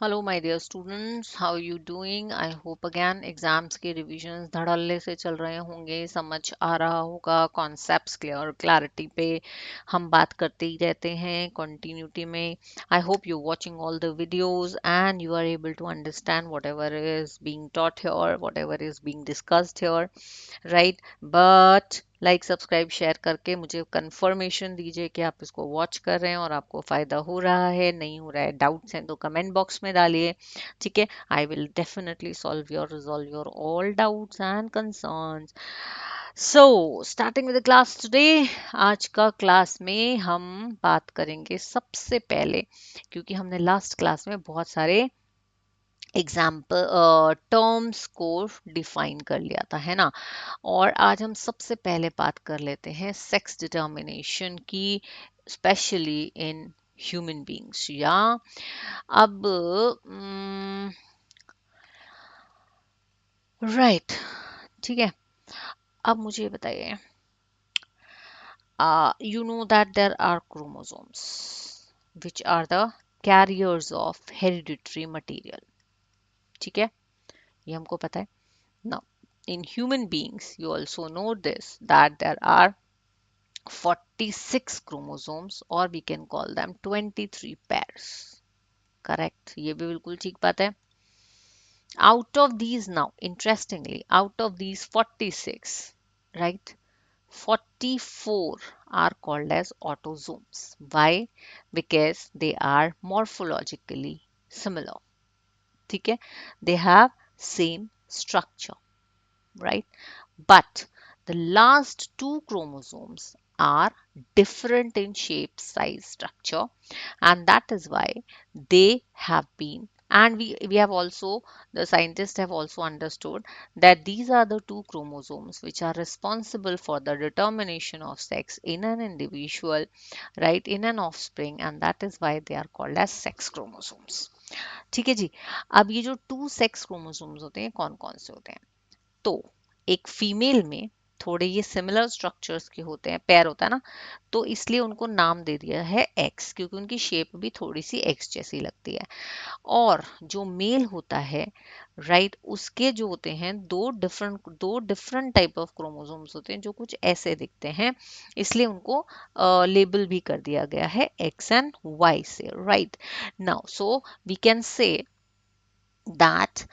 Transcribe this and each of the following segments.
Hello my dear students, how you doing? I hope again exams के revisions धड़ल्ले से चल रहे होंगे, समझ आ रहा होगा, कॉन्सेप्ट्स क्लियर क्लैरिटी पे हम बात करते ही रहते हैं कंटिन्यूटी में. I hope you watching all the videos and you are able to understand whatever is being taught here, whatever is being discussed here, right? But like subscribe share करके मुझे confirmation दीजिए कि आप इसको watch कर रहे हैं और आपको फ़ायदा हो रहा है, नहीं हो रहा है. डाउट्स हैं तो कमेंट बॉक्स में डालिए. ठीक है, I will definitely solve your resolve your all doubts and concerns. So starting with the class today. आज का क्लास में हम बात करेंगे सबसे पहले, क्योंकि हमने लास्ट क्लास में बहुत सारे एग्जाम्पल टर्म्स को डिफाइन कर लिया था, है ना? और आज हम सबसे पहले बात कर लेते हैं सेक्स डिटर्मिनेशन की, स्पेशली इन ह्यूमन बींग्स. या अब राइट, ठीक है. अब मुझे ये बताइए, you know that there are chromosomes which are the carriers of hereditary material. ठीक है, ये हमको पता है. Now, in human beings, you also know this that there are 46 chromosomes, or we can call them 23 pairs. Correct? ये भी बिल्कुल ठीक बात है. Out of these, now, interestingly, out of these 46, right, 44 are called as autosomes. Why? Because they are morphologically similar. ठीक है? They have same structure, right? But the last two chromosomes are different in shape, size, structure, and that is why they have been. And we have also, the scientists have also understood that these are the two chromosomes which are responsible for the determination of sex in an individual, right, in an offspring, and that is why they are called as sex chromosomes. ठीक है जी. अब ये जो to sex chromosomes होते हैं, कौन कौन से होते हैं? तो एक फीमेल में थोड़े ये सिमिलर स्ट्रक्चर्स के होते हैं, पैर होता है ना, तो इसलिए उनको नाम दे दिया है एक्स, क्योंकि उनकी शेप भी थोड़ी सी एक्स जैसी लगती है. और जो मेल होता है, राइट, उसके जो होते हैं दो डिफरेंट टाइप ऑफ क्रोमोसोम्स होते हैं जो कुछ ऐसे दिखते हैं, इसलिए उनको लेबल भी कर दिया गया है एक्स एंड वाई से, right. Now so we can say that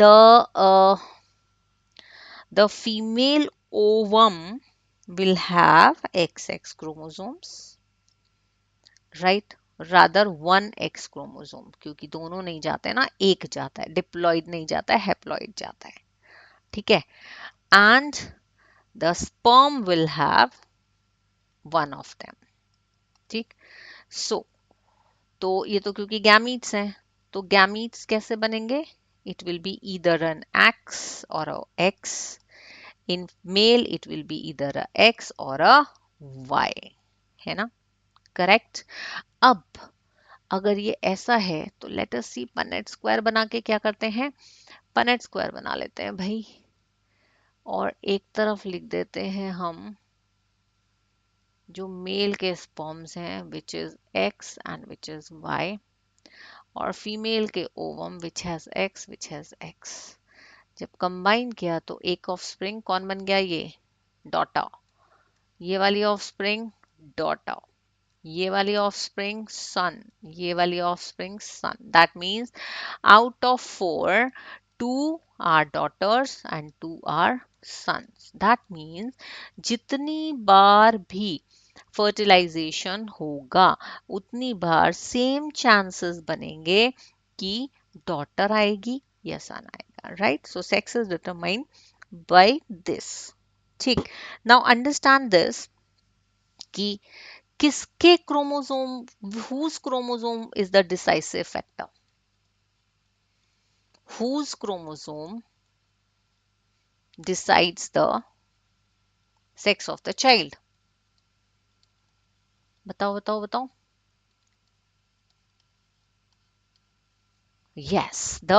the the female ovum will have XX chromosomes, right? Rather one X chromosome, क्योंकि दोनों नहीं जाते हैं ना, एक जाता है, डिप्लॉइड नहीं जाता है, हेप्लॉइड जाता है. ठीक है. And the sperm will have one of them. ठीक. So तो ये तो क्योंकि गैमीट्स हैं, तो गैमीट्स कैसे बनेंगे? It will be either an X or a X. In male it will be either a X or a Y, है ना? करेक्ट. अब अगर ये ऐसा है तो लेट अस सी, पनेट स्क्वायर बना के क्या करते हैं? पनेट स्क्वायर बना लेते हैं भाई, और एक तरफ लिख देते हैं हम जो मेल के स्पर्म्स हैं, which is X and which is Y, और फीमेल के ओवम विच हैज एक्स. जब कंबाइन किया तो एक ऑफ स्प्रिंग कौन बन गया? ये डॉटर. ये वाली ऑफ स्प्रिंग डॉटर, ये वाली ऑफस्प्रिंग सन, ये वाली offspring son. That means out of four, two are daughters and two are sons. That means जितनी बार भी फर्टिलाइजेशन होगा उतनी बार सेम चांसेस बनेंगे कि डॉटर आएगी या सन आएगा, right? So sex is determined by this. ठीक. नाउ अंडरस्टैंड दिस कि किसके chromosome, whose chromosome is the decisive factor, whose chromosome decides the sex of the child? बताओ बताओ बताओ. Yes the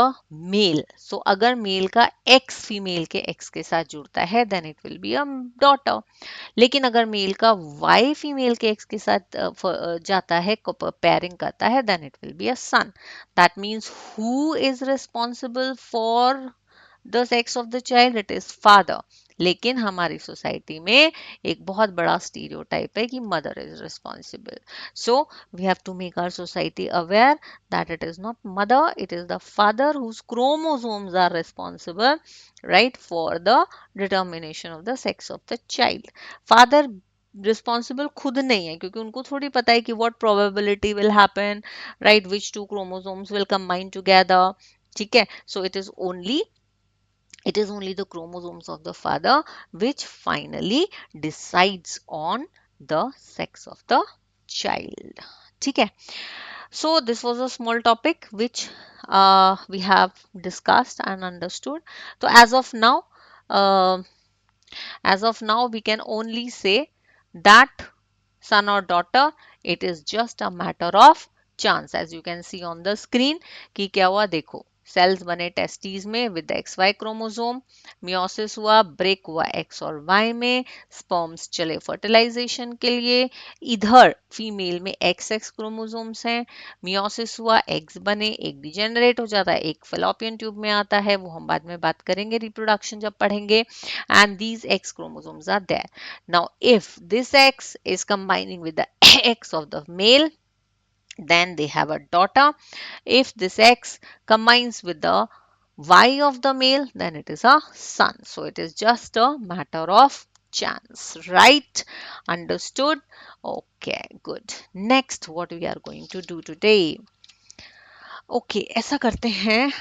mail. सो अगर मेल का एक्स फीमेल के x के साथ जुड़ता है then it will be a daughter. लेकिन अगर मेल का वाई फीमेल के एक्स के साथ जाता है, पेयरिंग करता है, then it will be a son. That means who is responsible for the sex of the child? It is father. लेकिन हमारी सोसाइटी में एक बहुत बड़ा स्टीरियोटाइप है कि mother is responsible. So we have to make our society aware that it is not mother, it is the father whose chromosomes are responsible, right, for the determination of the sex of the child. Father responsible खुद नहीं है क्योंकि उनको थोड़ी पता है कि what probability will happen, right, which two chromosomes will combine together. ठीक है, so it is only the chromosomes of the father which finally decides on the sex of the child. ठीक है. So this was a small topic which we have discussed and understood. So uh, as of now, we can only say that son or daughter, it is just a matter of chance. As you can see on the screen कि क्या हुआ देखो, sales बने testes में with X Y chromosome, meiosis हुआ, break हुआ X और Y में, स्पर्म्स चले फर्टिलाइजेशन के लिए, इधर फीमेल में एक्स एक्स क्रोमोसोम्स हैं, मियोसिस हुआ, एग्स बने, एक डिजेनरेट हो जाता है, एक फेलोपियन ट्यूब में आता है, वो हम बाद में बात करेंगे रिप्रोडक्शन जब पढ़ेंगे, and these X chromosomes are there. Now, if this X is combining with the X of the male, then they have a daughter. If this X combines with the Y of the male, then it is a son. So it is just a matter of chance, right? Understood? Okay, good. Next, what we are going to do today? Okay, ऐसा करते हैं.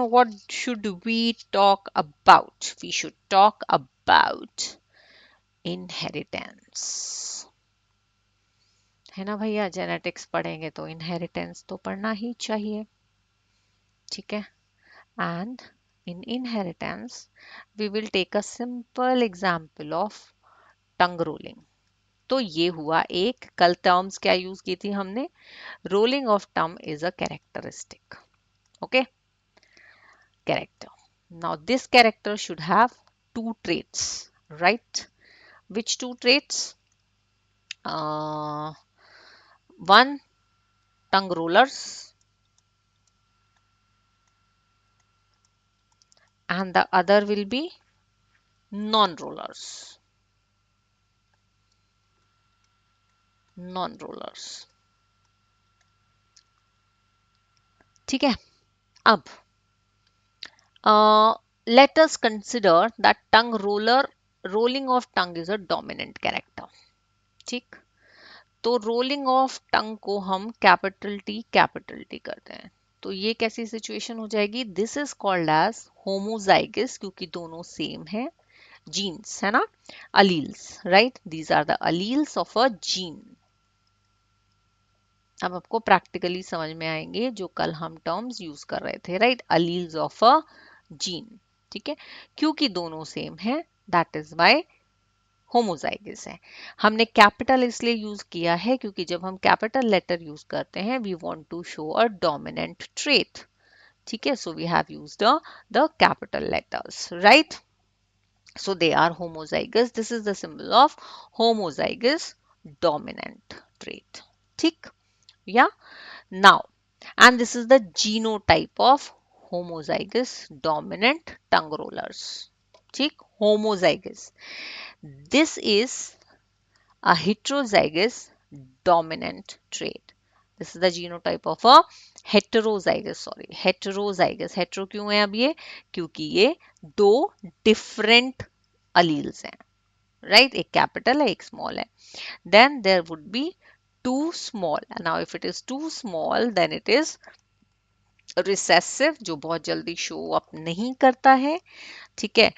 What should we talk about? We should talk about inheritance. है ना भैया, genetics पढ़ेंगे तो inheritance तो पढ़ना ही चाहिए. ठीक है. And in inheritance we will take a simple example of tongue rolling. तो ये हुआ एक, कल टर्म्स क्या यूज की थी हमने? Rolling of tongue is a characteristic. Okay, character. Now, this character should have two traits, right? Which two traits? One, tongue rollers, and the other will be non-rollers. Non-rollers. ठीक है. अब let us consider that tongue rolling of tongue is a dominant character. ठीक. तो rolling of tongue को हम capital T करते हैं. तो ये कैसी सिचुएशन हो जाएगी? This is called as homozygous, क्योंकि दोनों सेम है, जीन्स है ना, alleles, right, these are the alleles of a gene. अब आपको प्रैक्टिकली समझ में आएंगे जो कल हम टर्म्स यूज कर रहे थे, right, alleles of a gene. ठीक है, क्योंकि दोनों सेम है, दैट इज वाई होमोजाइगस है. हमने कैपिटल इसलिए यूज किया है क्योंकि जब हम कैपिटल लेटर यूज करते हैं we want to show a dominant trait. ठीक है, so we have used the capital letters, right. So they are homozygous. This is the symbol of homozygous dominant trait. ठीक. Yeah. Now, and this is the genotype of homozygous dominant tongue rollers. ठीक. Homozygous. This is a heterozygous dominant trait. This is the genotype of a heterozygous, sorry, heterozygous. hetero क्यों है अब ये? क्योंकि ये दो different alleles हैं, right? एक capital है, एक small है. Then there would be two small. Now if it is too small, then it is recessive, जो बहुत जल्दी show up नहीं करता है. ठीक है.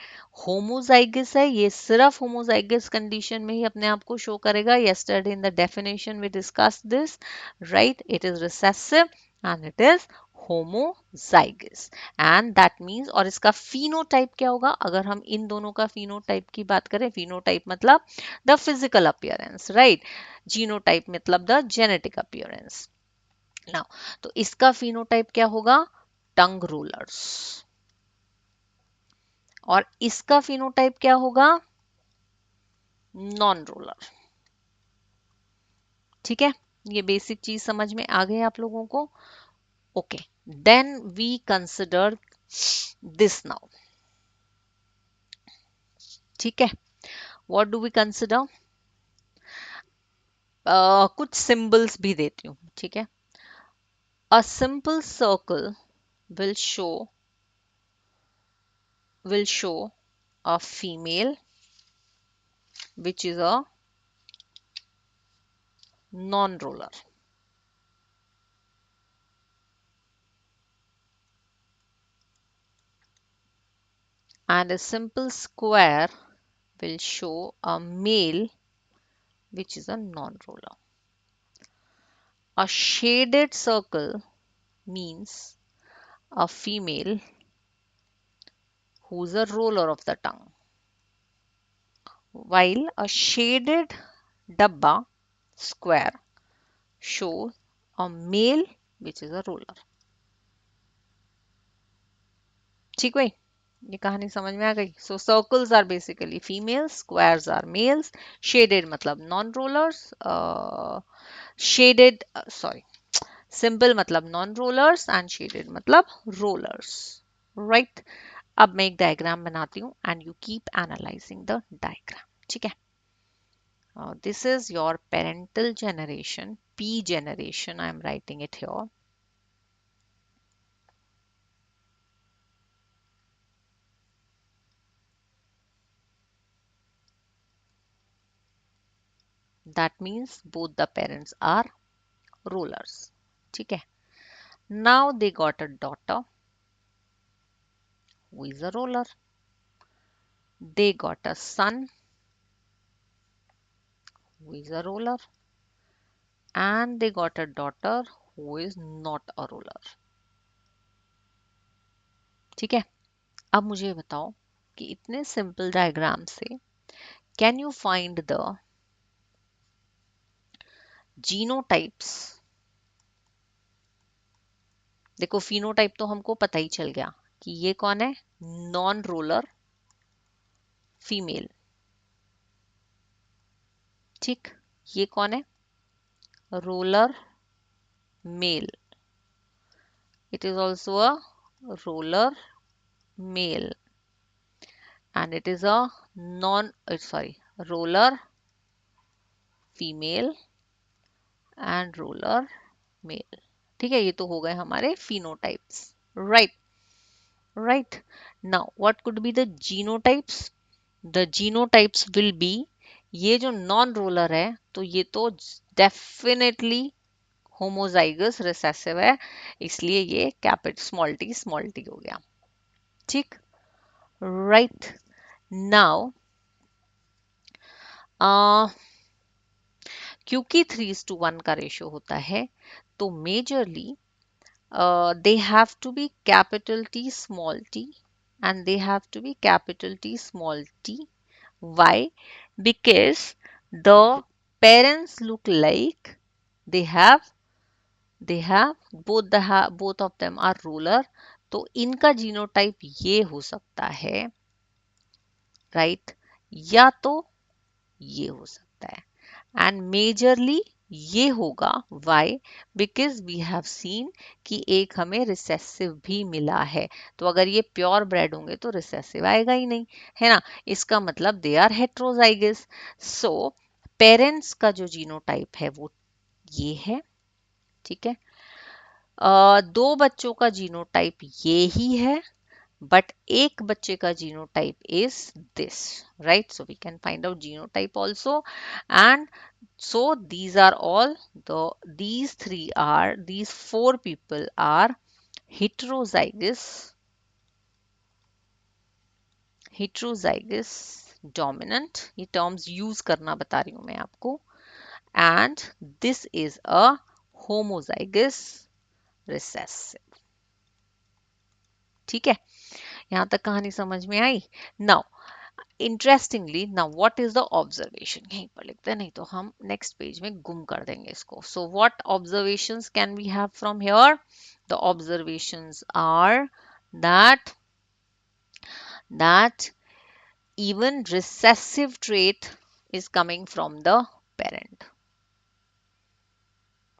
होमोजाइगस है, ये सिर्फ होमोजाइगस कंडीशन में ही अपने आप को शो करेगा. Yesterday in the definition we discuss this, right. It is recessive and it is homozygous, and that means, और इसका फिनोटाइप क्या होगा? अगर हम इन दोनों का फिनोटाइप की बात करें, फिनोटाइप मतलब the physical appearance, right. Genotype मतलब द जेनेटिक अपीयरेंस. नाउ तो इसका फिनोटाइप क्या होगा? टंग रोलर्स। और इसका फिनोटाइप क्या होगा? Non roller. ठीक है, ये बेसिक चीज समझ में आ गई आप लोगों को? Okay, then we consider this now. ठीक है, व्हाट डू वी कंसिडर? कुछ सिंबल्स भी देती हूँ, ठीक है। A simple circle will show will show a female which is a non-roller, and a simple square will show a male which is a non-roller. A shaded circle means a female who's a roller of the tongue, while a shaded dabba square shows a male which is a roller. ठीक भाई, ये कहानी समझ में आ गई? So circles are basically females, squares are males, shaded मतलब non rollers, shaded sorry simple मतलब नॉन रोलर्स एंड शेडेड मतलब रोलर्स, राइट? अब मैं एक डायग्राम बनाती हूँ and you keep analysing the diagram, ठीक है? This is your parental generation, P generation, I am writing it here. That means both the parents are rollers, ठीक है? Now they got a daughter who is a roller. They got a son who is a roller. And they got a daughter who is not a roller. ठीक है, अब मुझे बताओ कि इतने simple diagram से can you find the genotypes? देखो phenotype तो हमको पता ही चल गया कि ये कौन है, नॉन रोलर फीमेल, ठीक? ये कौन है, roller male, it is also a roller male, and it is a non sorry roller female and roller male. ठीक है, ये तो हो गए हमारे phenotypes, right? Right, now what could be the genotypes? The genotypes will be, ये जो non roller है तो ये तो डेफिनेटली होमोजाइगस रिसेसिव है, इसलिए ये कैपिटल स्मॉल टी हो गया, ठीक? राइट, नाउ क्योंकि 3:1 का रेशियो होता है तो majorly they have to be capital T small t and they have to be capital T small t. Why? Because the parents look like they have both of them are ruler, तो इनका genotype ये हो सकता है, right? या तो ये हो सकता है, एंड मेजरली ये होगा, why? Because we have seen कि एक हमें रिसेसिव भी मिला है, तो अगर ये प्योर ब्रेड होंगे तो रिसेसिव आएगा ही नहीं, है ना? इसका मतलब they are heterozygous. So parents का जो जीनोटाइप है वो ये है, ठीक है? दो बच्चों का जीनोटाइप ये ही है, but एक बच्चे का genotype is this, right? So we can find out genotype also, and so these are all these four people are heterozygous dominant, ये terms use करना बता रही हूँ मैं आपको, and this is a homozygous recessive, ठीक है? यहाँ तक कहानी समझ में आई? Now Interestingly, now what is the observation? यहीं पर लिखते हैं, नहीं तो हम next page में गुम कर देंगे इसको. So what observations can we have from here? The observations are that that even recessive trait is coming from the parent.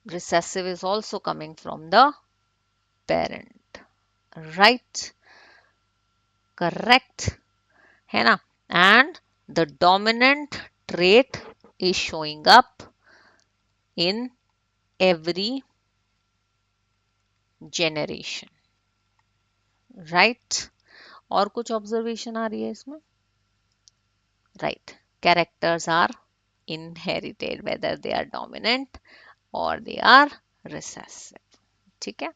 Recessive is also coming from the parent. Right? Correct. है ना? And the dominant trait is showing up in every generation. Right? और कुछ observation आ रही है इसमें? Right. Characters are inherited whether they are dominant or they are recessive. ठीक है?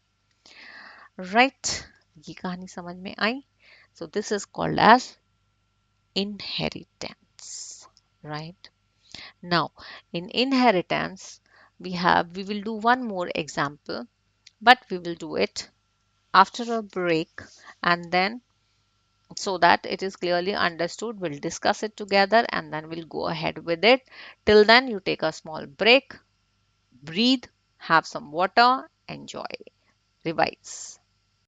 Right. ये कहानी समझ में आई? So this is called as inheritance. Right? Now, in inheritance, we will do one more example, but we will do it after a break, and then so that it is clearly understood, we'll discuss it together and then we'll go ahead with it. Till then, you take a small break, breathe, have some water, enjoy, revise.